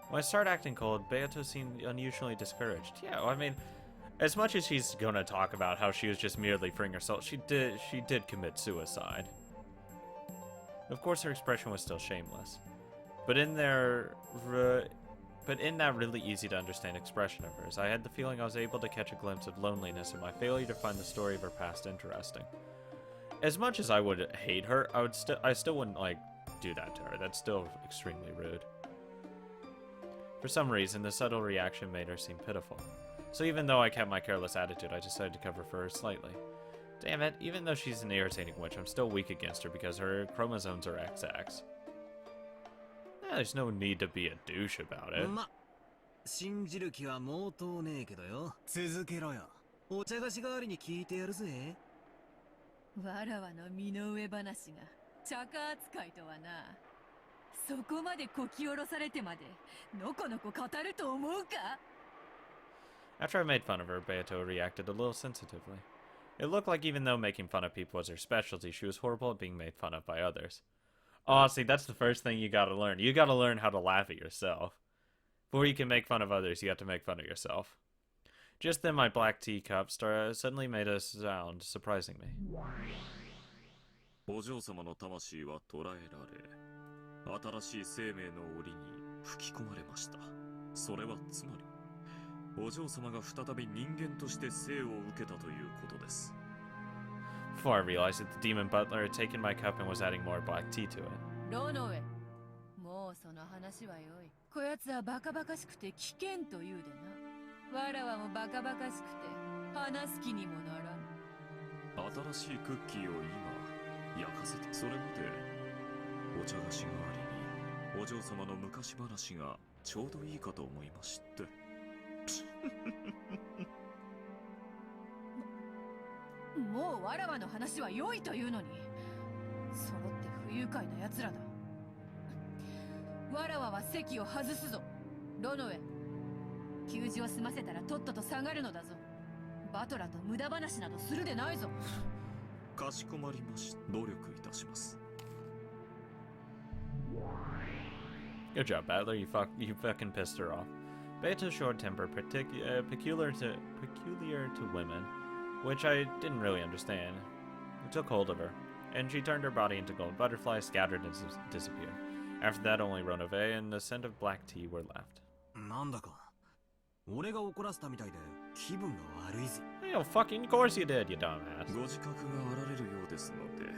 When I started acting cold, Beato seemed unusually discouraged. Yeah, well, I mean, as much as she's gonna talk about how she was just merely freeing herself, she did commit suicide. Of course, her expression was still shameless, but in that really easy to understand expression of hers, I had the feeling I was able to catch a glimpse of loneliness in my failure to find the story of her past interesting. As much as I would hate her, I still wouldn't like do that to her. That's still extremely rude. For some reason, the subtle reaction made her seem pitiful. So even though I kept my careless attitude, I decided to cover for her slightly. Damn it, even though she's an irritating witch, I'm still weak against her because her chromosomes are XX. There's no need to be a douche about it. 信じる気は毛頭ねえけどよ。続けろよ。お茶菓子代わりに聞いてやるぜ。わらわの身の上話が茶化扱いとはな。そこまでこき下ろされてまでのこのこ語ると思うか? After I made fun of her, Beato reacted a little sensitively. It looked like even though making fun of people was her specialty, she was horrible at being made fun of by others. Oh, see, that's the first thing you gotta learn. You gotta learn how to laugh at yourself. Before you can make fun of others, you have to make fun of yourself. Just then, my black teacup suddenly made a sound, surprising me. お嬢様の魂は捕らえられ、新しい生命の檻に吹き込まれました。それはつまり、お嬢様が再び人間として生を受けたということです。Before I realized that the demon butler had taken my cup and was adding more black tea to it. ロノエ、もうその話はよい。こやつはバカバカしくて危険というでな。わらわもバカバカしくて話す気にもならん。新しいクッキーを今焼かせて、それまでお茶菓子代わりにお嬢様の昔話がちょうどいいかと思いまして。もうわらわの話は良いというのに、揃って不愉快な奴らだ。わらわは席を外すぞ。ロノエ、給仕を済ませたらとっとと下がるのだぞ。バトラと無駄話などするでないぞ。かしこまりまし、努力いたします。Good job, Battler. You fucking pissed her off. Beato's short temper, peculiar to women, which I didn't really understand. It took hold of her, and she turned her body into gold butterflies, scattered and disappeared. After that, only Ronove and the scent of black tea were left. なんだか、俺が怒らせたみたいで気分が悪いぜ。Hey, fucking of course you did, you dumbass. ご自覚があられるようですので、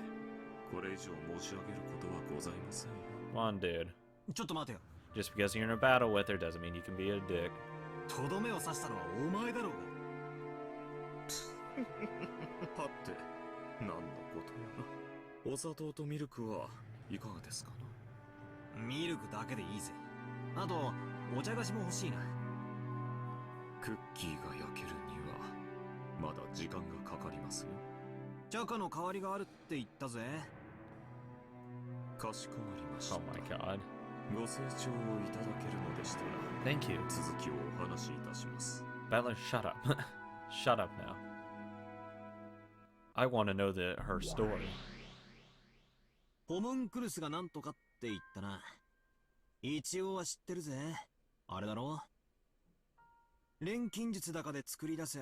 これ以上申し上げることはございませんよ。Come on, dude. ちょっと待てよ。Just because you're in a battle with her doesn't mean you can be a dick. とどめを刺したのはお前だろうが。はって、何のことやら。お砂糖とミルクはいかがですかな。ミルクだけでいいぜ。あと、お茶菓子も欲しいな。クッキーが焼けるには、まだ時間がかかりますよ。茶化の代わりがあるって言ったぜ。かしこまりました。Oh my god. ご清聴をいただけるのでしたら、 Thank you. 続きをお話しいたします。 Battler, shut up. Shut up now. I want to know her story. ホムンクルスがなんとかって言ったな。一応は知ってるぜ。あれだろ、錬金術だかで作り出せ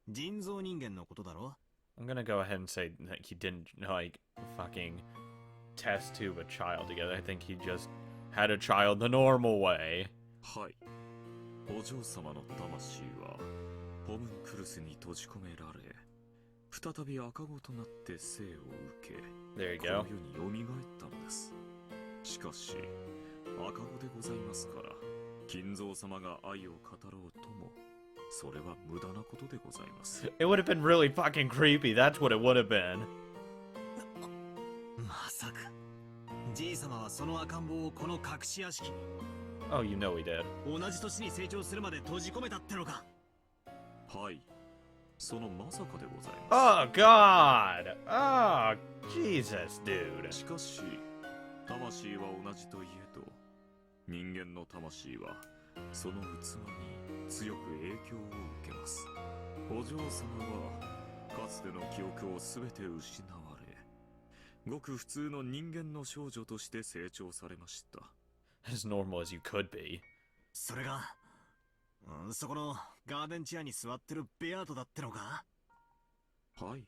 人造人間のことだろ。 I'm gonna go ahead and say that he didn't, like, fucking test tube a child together. I think he just had a child the normal way. はい。お嬢様の魂はホムンクルスに閉じ込められ、再び赤子となって生を受け、 There you この go. 世に蘇ったのです。しかし赤子でございますから、金蔵様が愛を語ろうとも、それは無駄なことでございます。 It would have been really fucking creepy. That's what it would have been. まさかじい様はその赤ん坊をこの隠し屋敷に Oh, you know he did. 同じ年に成長するまで閉じ込めたってのか。はい、そのまさかでございます。 Oh, God! Oh, Jesus, dude. しかし魂は同じといえど、人間の魂はその器に強く影響を受けます。お嬢様はかつての記憶をすべて失われ、ごく普通の人間の少女として成長されました。 As normal as you could be. それが、そこのガーデンチェアに座ってるベアートだってのか？はい、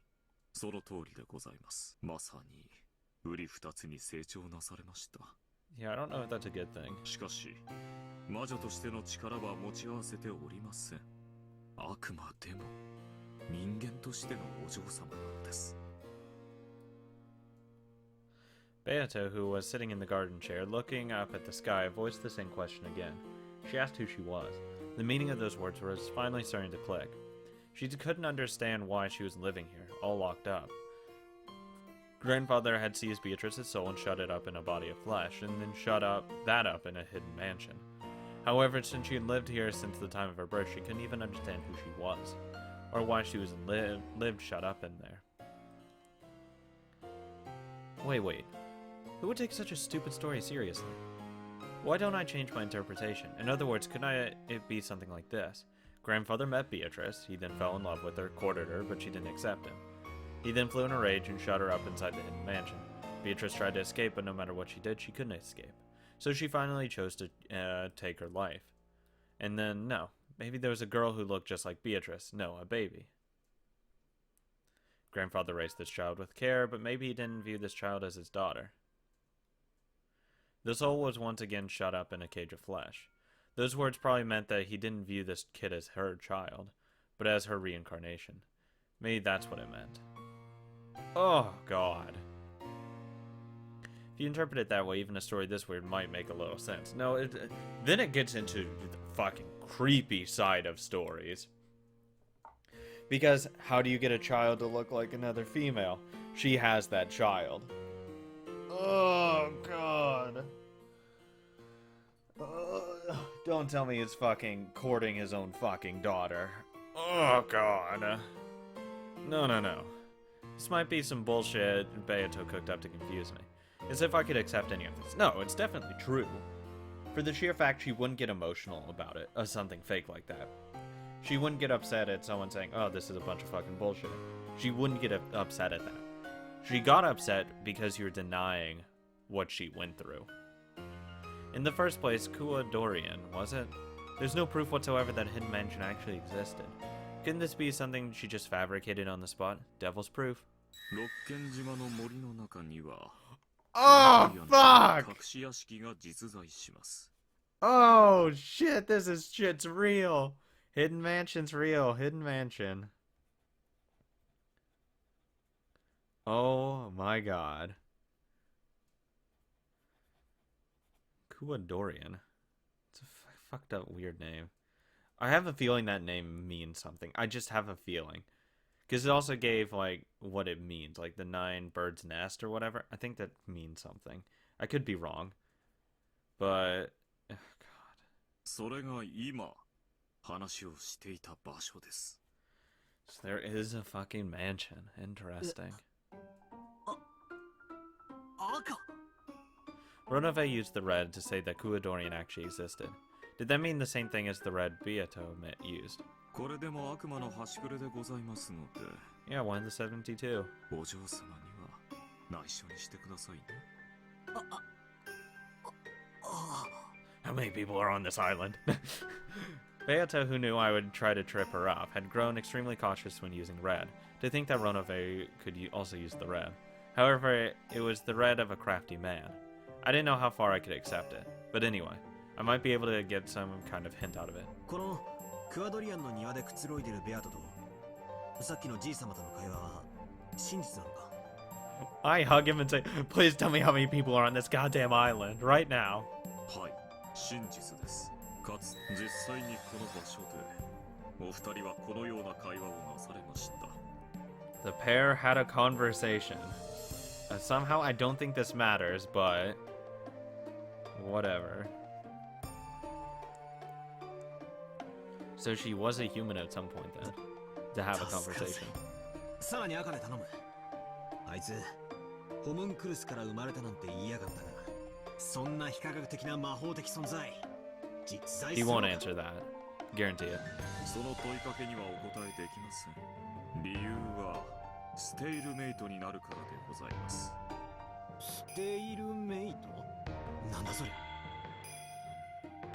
その通りでございます。まさに瓜二つに成長なされました。 Yeah, I don't know if that's a good thing. しかし魔女としての力は持ち合わせておりません。あくまでも人間としてのお嬢様なのです。 Beato, who was sitting in the garden chair, looking up at the sky, voiced the same question again. She asked who she was. The meaning of those words was finally starting to click. She couldn't understand why she was living here, all locked up. Grandfather had seized Beatrice's soul and shut it up in a body of flesh, and then shut that up in a hidden mansion. However, since she had lived here since the time of her birth, she couldn't even understand who she was, or why she was lived shut up in there. Wait. Who would take such a stupid story seriously? Why don't I change my interpretation? In other words, couldn't it be something like this? Grandfather met Beatrice, he then fell in love with her, courted her, but she didn't accept him. He then flew in a rage and shut her up inside the hidden mansion. Beatrice tried to escape, but no matter what she did, she couldn't escape. So she finally chose to take her life. And then, no, maybe there was a girl who looked just like Beatrice. No, a baby. Grandfather raised this child with care, but maybe he didn't view this child as his daughter. The soul was once again shut up in a cage of flesh. Those words probably meant that he didn't view this kid as her child, but as her reincarnation. Maybe that's what it meant. Oh, God. If you interpret it that way, even a story this weird might make a little sense. No, then it gets into the fucking creepy side of stories. Because how do you get a child to look like another female? She has that child. Oh, God. Don't tell me he's fucking courting his own fucking daughter. Oh, God. No. This might be some bullshit Beato cooked up to confuse me. As if I could accept any of this. No, it's definitely true. For the sheer fact she wouldn't get emotional about it, or something fake like that. She wouldn't get upset at someone saying, oh, this is a bunch of fucking bullshit. She wouldn't get upset at that. She got upset because you're denying what she went through. In the first place, Kua Dorian, was it? There's no proof whatsoever that Hidden Mansion actually existed. Couldn't this be something she just fabricated on the spot? Devil's proof. Oh, fuck! Oh, shit, shit's real! Hidden Mansion's real, Hidden Mansion. Oh my god. Kua Dorian. It's a fucked up weird name. I have a feeling that name means something. I just have a feeling. Because it also gave, like, what it means. Like, the 9 birds nest or whatever. I think that means something. I could be wrong. But... oh, God. So there is a fucking mansion. Interesting. Ronove used the red to say that Kua Dorian actually existed. Did that mean the same thing as the red Beato used? Yeah, one of the 72. How many people are on this island? Beato, who knew I would try to trip her up, had grown extremely cautious when using red, to think that Ronove could also use the red. However, it was the red of a crafty man. I didn't know how far I could accept it, but anyway, I might be able to get some kind of hint out of it. I hug him and say, please tell me how many people are on this goddamn island, right now. The pair had a conversation. Somehow I don't think this matters, but... whatever. So she was a human at some point then, to have a conversation. He won't answer that. Guarantee it.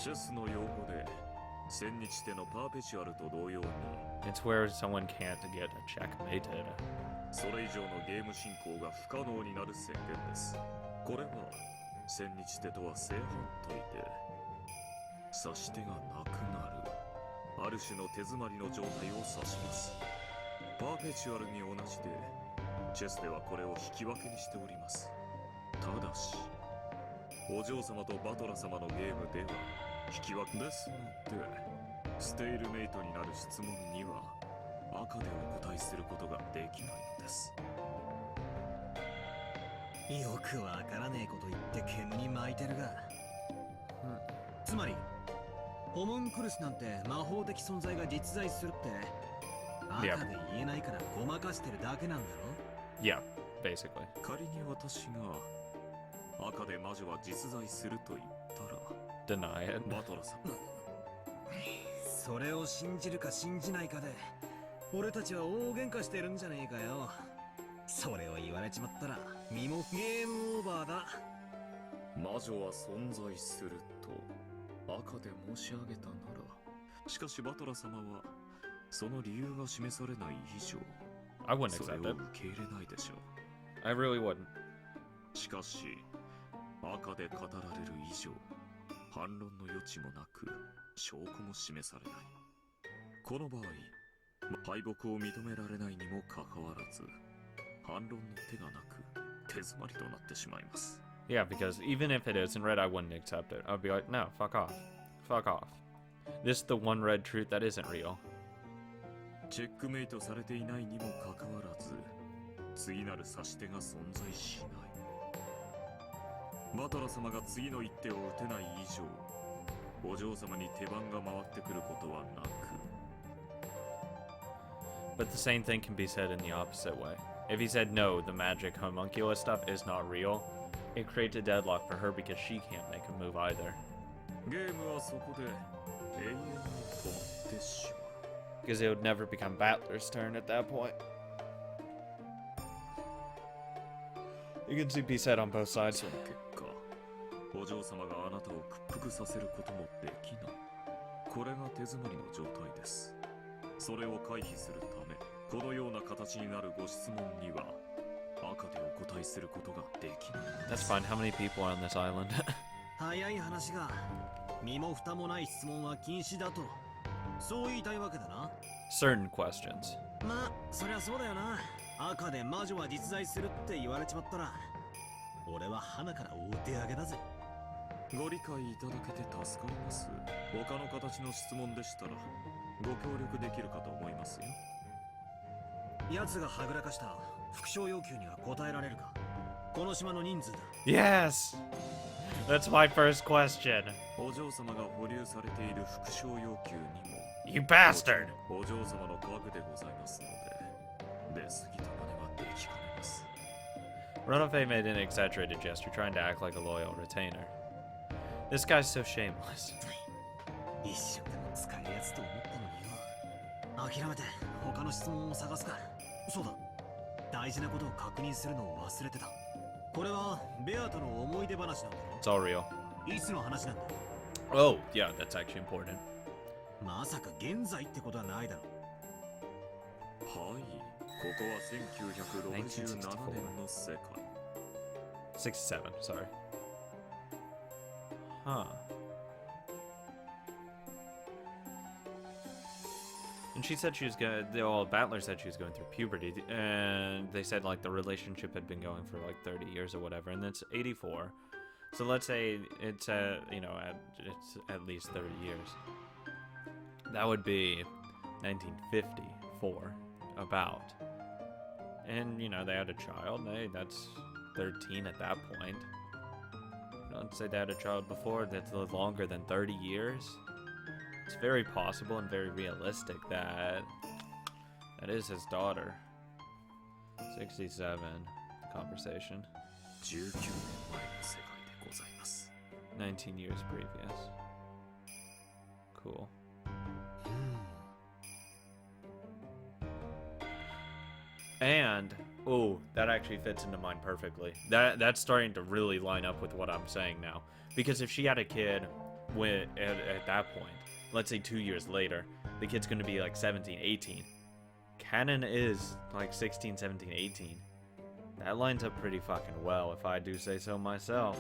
チェスの用語で千日手のパーペチュアルと同様に It's where someone can't get checkmated. それ以上のゲーム進行が不可能になる宣言です。これは千日手とは正反対で指し手がなくなるある種の手詰まりの状態を指します。パーペチュアルに同じでチェスではこれを引き分けにしております。ただしお嬢様とバトラ様のゲームでは引き分けですのでステイルメイトになる質問には赤でお答えすることができないのです。よくわからねえこと言って煙に巻いてるが、つまりホムンクルスなんて魔法的存在が実在するって赤で言えないからごまかしてるだけなんだろ。 Yeah, basically. 仮に私が赤で魔女は実在すると言ったら Deny it. バトラさんそれを信じるか信じないかで俺たちは大喧嘩してるんじゃねえかよ。それを言われちまったら身もゲームオーバーだ。魔女は存在すると赤で申し上げたならしかしバトラ様はその理由が示されない以上 I wouldn't それ accept を it. 受け入れないでしょ I really wouldn't. う。しかし赤で語られる以上反論の余地もなく証拠も示されない。この場合敗北を認められないにもかかわらず反論の手がなく手詰まりとなってしまいます。 Yeah, because even if it isn't red, I wouldn't accept it. I'd be like, no, fuck off. Fuck off. This is the one red truth that isn't real. チェックメイトされていないにもかかわらず次なる指し手が存在しない。バトラ様が次の一手を打てない以上お嬢様に手番が回ってくることはなく But the same thing can be said in the opposite way. If he said no, the magic homunculus stuff is not real, it creates a deadlock for her because she can't make a move either. ゲームはそこで永遠に止まってしまう。 Because it would never become Battler's turn at that point. You can see be said on both sides. その結果お嬢様があなたを屈服させることもできない。これが手詰まりの状態です。それを回避するためこのような形になるご質問には赤でお答えすることができないので That's す。 fine. How many people are on this island? 早い話が身も蓋もない質問は禁止だとそう言いたいわけだな。 Certain questions. まあそりゃそうだよな。赤で魔女は実在するって言われちまったら俺は花からお手上げだぜ。ご理解いただけて助かります。他の形の質問でしたらご協力できるかと思いますよ。奴がはぐらかした副賞要求には答えられるか。この島の人数だ。 Yes! That's my first question. お嬢様が保留されている副賞要求にも You bastard! お嬢様の家具でございますので出過ぎた真似はできかねます。 Runofe made an exaggerated gesture, trying to act like a loyal retainer. This guy's so shameless. 一瞬でも使えるやつと思ったのによ。諦めて他の質問を探すか。そうだ、大事なことを確認するのを忘れてた。これはベアとの思い出話なんだ It's all real. ろ。いつの話なんだ。 Oh, yeah, that's actually important. まさか現在ってことはないだろ。はい、ここは1967年の世界。 67, sorry. Huh. And she said she was going. Well, Battler said she was going through puberty, and they said like the relationship had been going for like 30 years or whatever, and it's 84. So let's say it's it's at least 30 years. That would be 1954, about. And they had a child. Hey, that's 13 at that point. Don't say they had a child before. That's longer than 30 years. It's very possible and very realistic that that is his daughter. 67. Conversation. 19年前の世界でございます。 19 years previous. Cool. And oh, that actually fits into mine perfectly. That's starting to really line up with what I'm saying now. Because if she had a kid at that point, let's say 2 years later, the kid's going to be like 17, 18. Canon is like 16, 17, 18. That lines up pretty fucking well, if I do say so myself.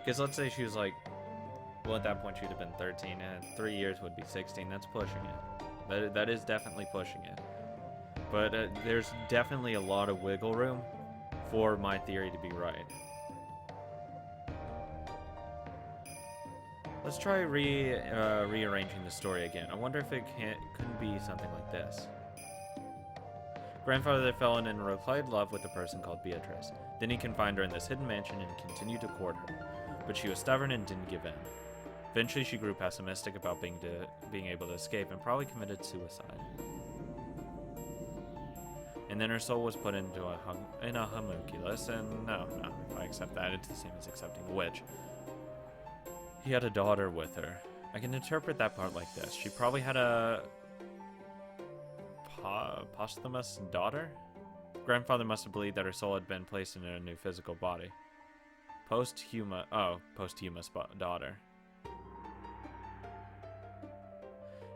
Because let's say she was like, well, at that point she'd have been 13, and 3 years would be 16. That's pushing it. That is definitely pushing it. But there's definitely a lot of wiggle room for my theory to be right. Let's try rearranging the story again. I wonder if it couldn't be something like this. Grandfather fell in and replied love with a person called Beatrice. Then he confined her in this hidden mansion and continued to court her. But she was stubborn and didn't give in. Eventually she grew pessimistic about being able to escape and probably committed suicide. And then her soul was put into a homunculus, and no, if I accept that, it's the same as accepting the witch. He had a daughter with her. I can interpret that part like this. She probably had a posthumous daughter? Grandfather must have believed that her soul had been placed in a new physical body. Posthumous daughter.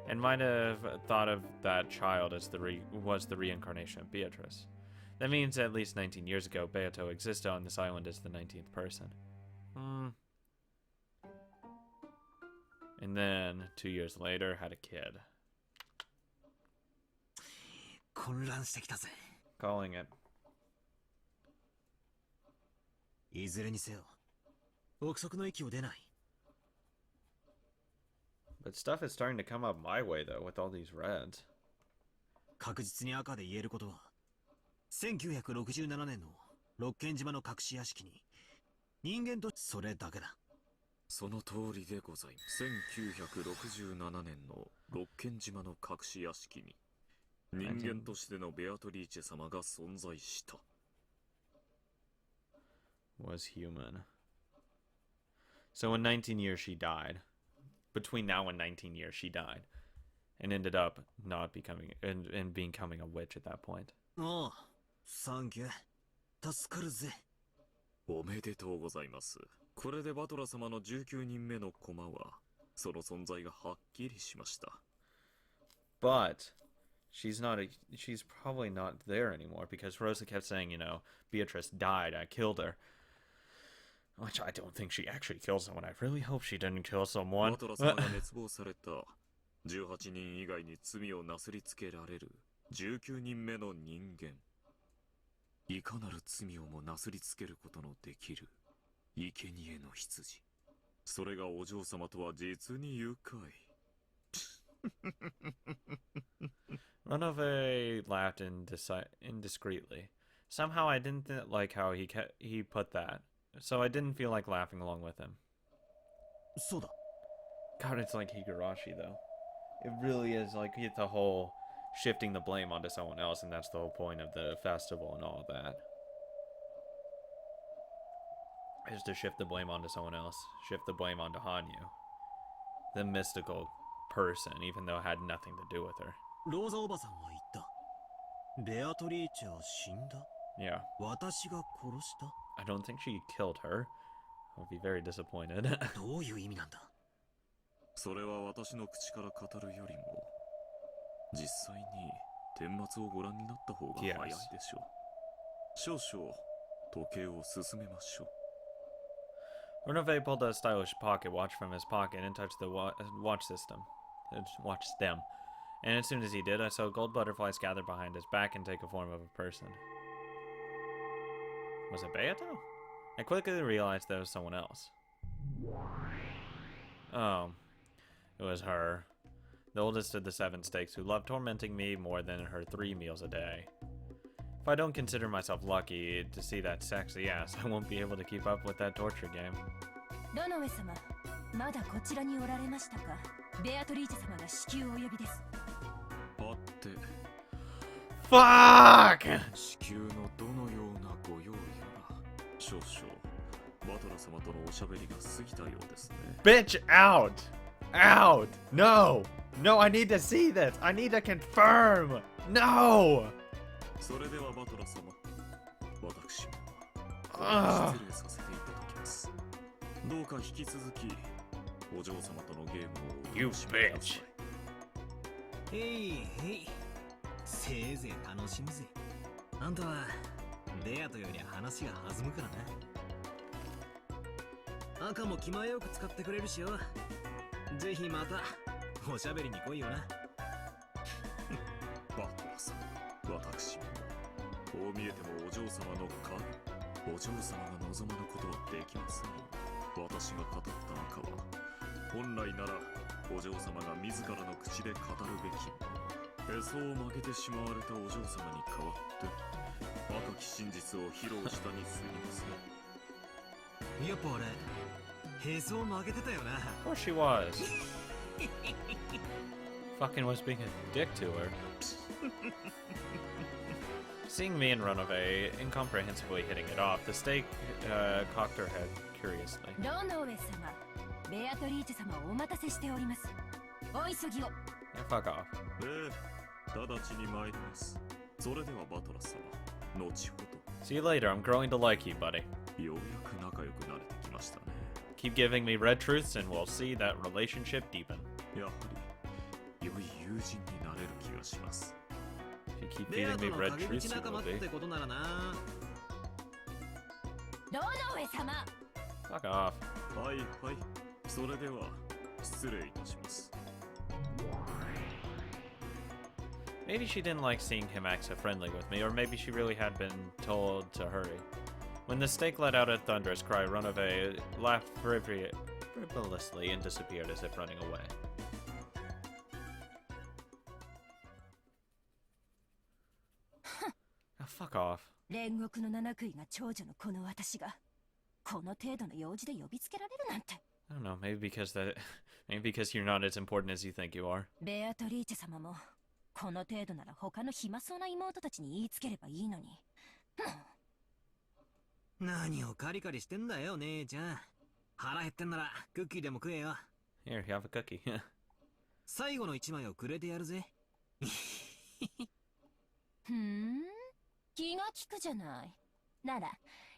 And might have thought of that child as was the reincarnation of Beatrice. That means at least 19 years ago, Beato existed on this island as the 19th person. And then, 2 years later, had a kid. 混乱してきたぜ。 Calling it. いずれにせよ、憶測の域を出ない。 But stuff is starting to come up my way, though, with all these reds. 確実に赤で言えることは、1967年の六軒島の隠し屋敷に、人間とそれだけだ。その通りでございます。1967年の六軒島の隠し屋敷に、人間としてのベアトリーチェ様が存在した。Was human. So in 19 years she died. Between now and 19 years she died. And ended up not becoming, and becoming a witch at that point. ああ、サンキュー。助かるぜ。おめでとうございます。これでバトラ様の19人目の駒は、その存在がはっきりしました。But she's probably not there anymore because Rosa kept saying, you know, Beatrice died, I killed her. Which I don't think she actually killed someone. I really hope she didn't kill someone. バトラ様が熱望された18人以外に罪をなすりつけられる19人目の人間。いかなる罪をもなすりつけることのできる生贄の羊。それがお嬢様とは実に愉快。Runaway laughed indiscreetly. Somehow I didn't like how he put that, so I didn't feel like laughing along with him. そうだ。 God, it's like Higurashi though. It really is like the whole shifting the blame onto someone else, and that's the whole point of the festival and all of that. Is to shift the blame onto someone else. Shift the blame onto Hanyu. The mystical person, even though it had nothing to do with her. ローザおばさんは言った。ベアトリーチェは死んだ。 Yeah. 私が殺した。 I don't think she killed her. I'll be very disappointed. どういう意味なんだ。それは私の口から語るよりも、実際に顛末をご覧になった方が早いでしょう。少々時計を進めましょう。Renove pulled a stylish pocket watch from his pocket and touched the watch system. Watch stem. And as soon as he did, I saw gold butterflies gather behind his back and take a form of a person. Was it Beato? I quickly realized that it was someone else. Oh, it was her. The oldest of the 7 stakes who loved tormenting me more than her 3 meals a day. If I don't consider myself lucky to see that sexy ass, I won't be able to keep up with that torture game. ロノウェ様、まだこちらにおられましたか。ベアトリーチェ様が至急お呼びです。あって。Fuck! 至急のどのようなご用意が少々バトラ様とのおしゃべりが過ぎたようですね。Bitch out! Out! No! No, I need to see this! I need to confirm! No! それではバトラ様、私は失礼させていただきます。どうか引き続きお嬢様とのゲームを You お楽しみくださ bitch. へいへい。せいぜい楽しむぜ。あんたはベアとより話が弾むからな。赤も気前よく使ってくれるしよ。ぜひまたおしゃべりに来いよな。バトラさん、私もこう見えてもお嬢様の影、お嬢様が望まぬことはできません。私が語った赤は本来ならお嬢様が自らの口で語るべきへそを曲げてしまわれたお嬢様に代わって赤き真実を披露したに過ぎますね。やっぱ俺へそを曲げてたよな。 Of course she was. Fucking was being a dick to her. Seeing me and Runaway incomprehensibly hitting it off, the stake cocked her head curiously. ロノウェ様、ベアトリーチェ様をお待たせしております。お急ぎを。Yeah, fuck off. 直ちに参ります。それではバトラス様、後ほど。 See you later, I'm growing to like you, buddy. ようやく仲良くなれてきましたね。 Keep giving me red truths and we'll see that relationship deepen. やはり良い友人になれる気がします。 If you keep ベア feeding と me の red 陰 truths, 口 you 仲間 will っ be. てことならな。ロノウェ様。 Fuck off. はいはい。それでは失礼いたします。 Maybe she didn't like seeing him act so friendly with me, or maybe she really had been told to hurry. When the snake let out a thunderous cry, Runaway laughed frivolously and disappeared as if running away. Oh, fuck off. 煉獄の七杭が長女のこの私がこの程度の用事で呼びつけられるなんて。 I don't know, maybe because you're not as important as you think you are. ベアトリーチェ様もこの程度なら他の暇そうな妹たちに言いつければいいのに。何をカリカリしてんだよ姉ちゃん。腹減ってんならクッキーでも食えよ。 Here, have a cookie. 最後の一枚をくれてやるぜ。ふん、気が利くじゃない。なら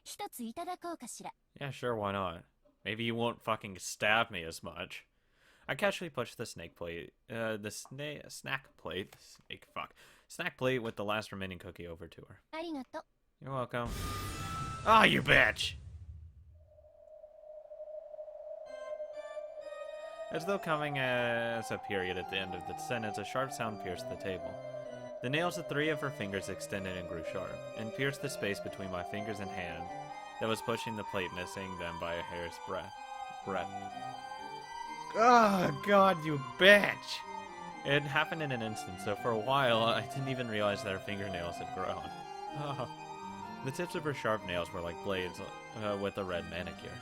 一ついただこうかしら。 Yeah, sure, why not? Maybe you won't fucking stab me as much. I casually pushed the snack plate with the last remaining cookie over to her. ありがとう。 You're welcome. Ah, you bitch! As though coming as a period at the end of the sentence, a sharp sound pierced the table. The nails of 3 of her fingers extended and grew sharp, and pierced the space between my fingers and hand that was pushing the plate, missing them by a hair's breadth. Oh, God, you bitch! It happened in an instant, so for a while, I didn't even realize that her fingernails had grown. Oh. The tips of her sharp nails were like blades with a red manicure.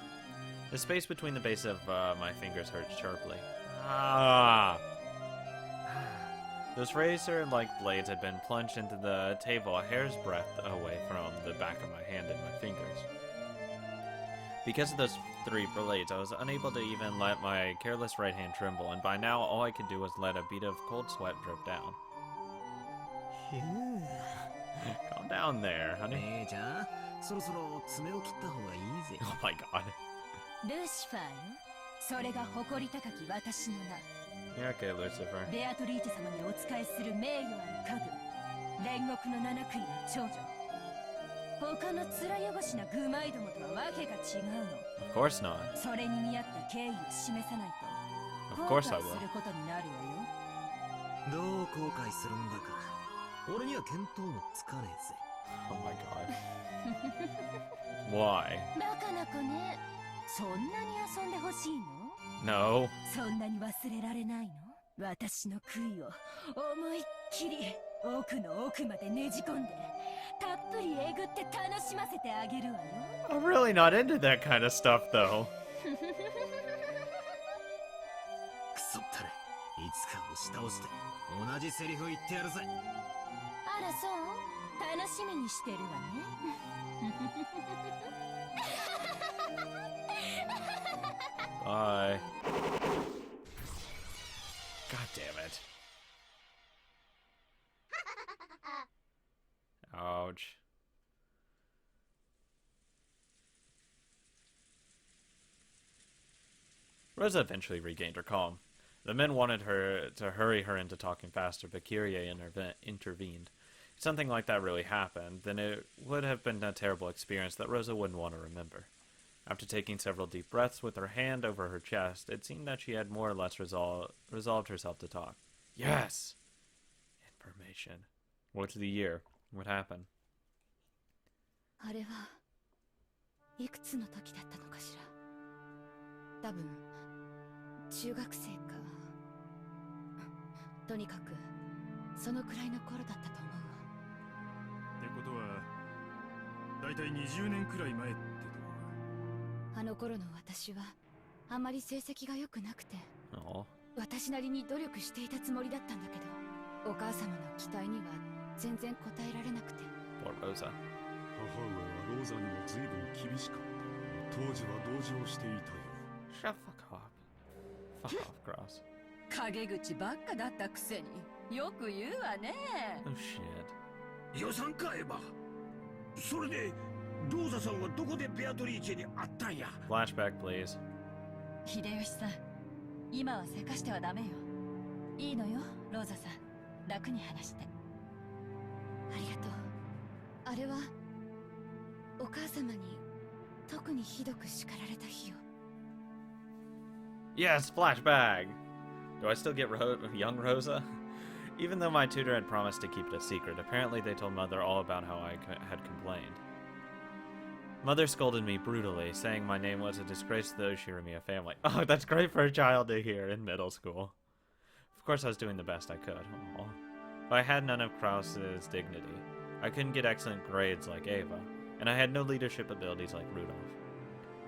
The space between the base of my fingers hurt sharply. Ah! Those razor-like blades had been plunged into the table a hair's breadth away from the back of my hand and my fingers. Because of those 3 blades, I was unable to even let my careless right hand tremble, and by now all I could do was let a bead of cold sweat drip down. Calm down there, honey. 姉ちゃん、そろそろ爪を切った方がいいぜ。 Oh my god. ルシファーよ。それが誇り高き私の名。 You're okay, Lucifer. ベアトリーチェ様にお仕えする名誉ある家具、煉獄の七杭の長女。他の面汚しな愚昧どもとはわけが違うの。 Of course not. それに見合った敬意を示さないと Of 後悔 course I す will. ることになるわよ。どう後悔するんだか。俺には見当もつかねえぜ。 Oh my god. Why? バカな子ね。そんなに遊んでほしいの？ No. そんなに忘れられないの？私の悔いを思いっきり奥の奥までねじ込んでたっぷりえぐって楽しませてあげるわよ。 I'm really not into that kind of stuff, though. クソったれ。いつか押し倒して同じセリフ言ってやるぜ。あらそう？楽しみにしてるわね。Bye. God damn it. Ouch. Rosa eventually regained her calm. The men wanted her to hurry her into talking faster, but Kyrie intervened. If something like that really happened, then it would have been a terrible experience that Rosa wouldn't want to remember. After taking several deep breaths with her hand over her chest, it seemed that she had more or less resolved herself to talk. Yes! Information. What's the year? What happened? あれはいくつの時だったのかしら。多分中学生か。とにかくそのくらいの頃だったと思うわ。ってことはだいたい20年くらい前ってとこか。あの頃の私はあまり成績が良くなくて、Oh. 私なりに努力していたつもりだったんだけど、お母様の期待には全然応えられなくて。Poor Rosa. 母上はローザにも随分厳しかった。当時は同情していたよ。 Shut fuck up. Fuck off, Cross. 陰口ばっかだったくせによく言うわね。 Oh shit. 予算かエヴァ。それでローザさんはどこでベアトリーチェに会ったんや。 Flashback, please. 秀吉さん、今はせかしてはダメよ。いいのよ、ローザさん。楽に話して。ありがとう。あれはお母様に特にひどく叱られた日よ。 Yes, flashback! Do I still get young Rosa? Even though my tutor had promised to keep it a secret, apparently they told Mother all about how I had complained. Mother scolded me brutally, saying my name was a disgrace to the Oshirimiya family. Oh, that's great for a child to hear in middle school. Of course I was doing the best I could. Aww. But I had none of Krauss's dignity. I couldn't get excellent grades like Ava, and I had no leadership abilities like Rudolph.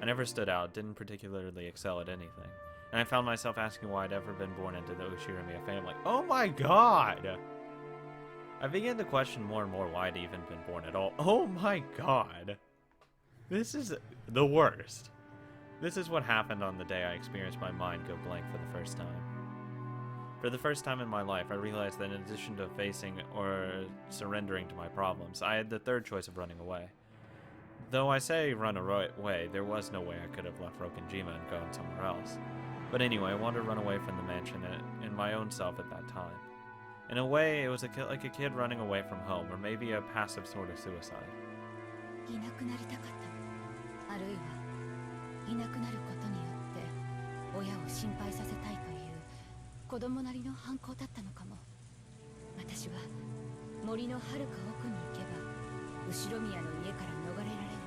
I never stood out, didn't particularly excel at anything, and I found myself asking why I'd ever been born into the Oshirimiya family. Oh my god! I began to question more and more why I'd even been born at all. Oh my god! This is the worst. This is what happened on the day I experienced my mind go blank for the first time. For the first time in my life, I realized that in addition to facing or surrendering to my problems, I had the third choice of running away. Though I say run away, there was no way I could have left Rokenjima and gone somewhere else. But anyway, I wanted to run away from the mansion and my own self at that time. In a way, it was like a kid running away from home, or maybe a passive sort of suicide. いなくなりたかったの。あるいはいなくなることによって親を心配させたいという子供なりの反抗だったのかも。私は森の遥か奥に行けば後ろ宮の家から逃れられる。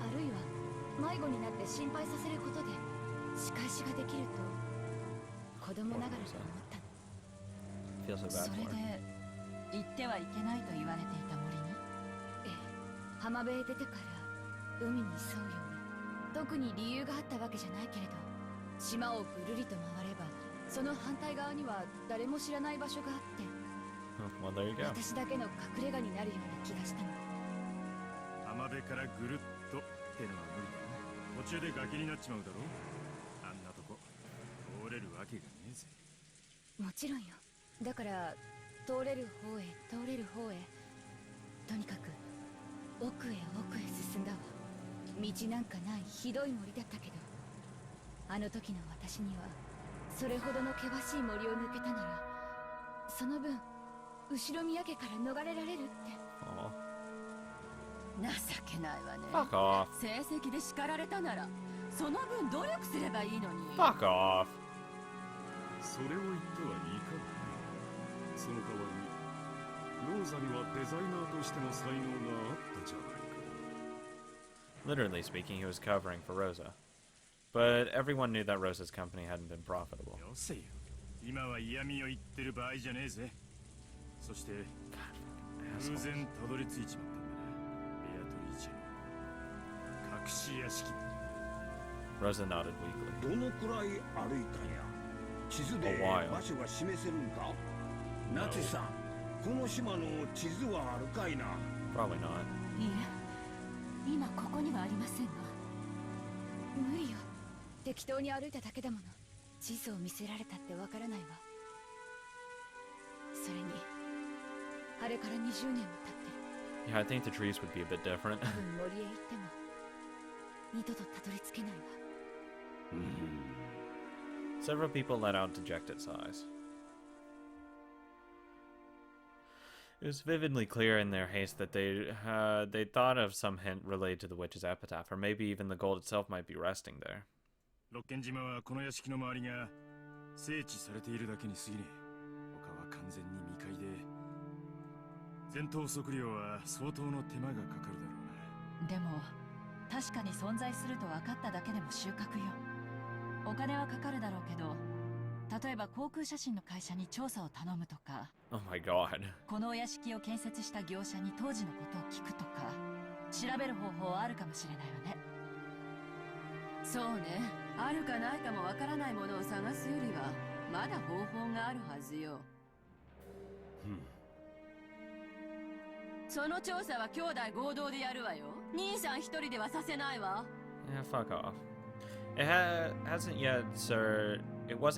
あるいは迷子になって心配させることで仕返しができると子供ながらに思ったの。 Feel so そ bad れ for で her. 行ってはいけないと言われていた森に。ええ、浜辺へ出てから海に沿うように特に理由があったわけじゃないけれど、島をぐるりと回ればその反対側には誰も知らない場所があって、 Well, there you go. 私だけの隠れ家になるような気がしたの。浜辺からぐるっとってのは無理だな。途中で崖になっちまうだろう。あんなとこ通れるわけがねえぜ。もちろんよ。だから通れる方へ通れる方へ、とにかく奥へ奥へ進んだわ。道なんかないひどい森だったけど、あの時の私にはそれほどの険しい森を抜けたなら、その分後ろ宮家から逃れられるって。 Aw. 情けないわね。 Fuck off. 成績で叱られたならその分努力すればいいのに。 Fuck off. それを言ってはいかん。その代わりローザにはデザイナーとしての才能があったじゃないか。 Literally speaking, he was covering for Rosa. But everyone knew that Rosa's company hadn't been profitable. よせよ。今は嫌味を言ってる場合じゃねえぜ。そして偶然たどり着いちまったんだな。ベアトリーチェ。隠し屋敷。 Rosa nodded weakly. どのくらい歩いたんや。地図で A while. 場所が示せるんか。ナチさん、この島の地図はあるかいな。 Probably not. いいえ、今ここにはありませんが。無理よ。適当に歩いただけだもの。地図を見せられたってわからないわ。それにあれから20年も経ってる。 Yeah, I think the trees would be a bit different. 多分森へ行っても二度とたどり着けないわ。うん。Several people let out dejected sighs. It was vividly clear in their haste that they'd thought of some hint related to the witch's epitaph, or maybe even the gold itself might be resting there. 六軒島はこの屋敷の周りが整地されているだけに過ぎねえ。他は完全に未開で、前頭測量は相当の手間がかかるだろうな。でも確かに存在すると分かっただけでも収穫よ。お金はかかるだろうけど、例えば航空写真の会社に調査を頼むとか、 Oh my god. このお屋敷を建設した業者に当時のことを聞くとか、調べる方法あるかもしれないわね。そうね、あるかないかもわからないものを探すよりはまだ方法があるはずよ。その調査は兄弟合同でやるわよ。兄さん一人ではさせないわ。 Yeah, fuck off. It wasn't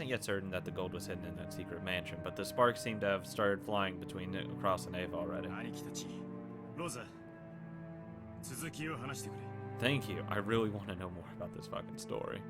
yet certain that the gold was hidden in that secret mansion, but the sparks seemed to have started flying across the nave already. 兄貴たち、ローザ、続きを話してくれ。 Thank you. I really want to know more about this fucking story.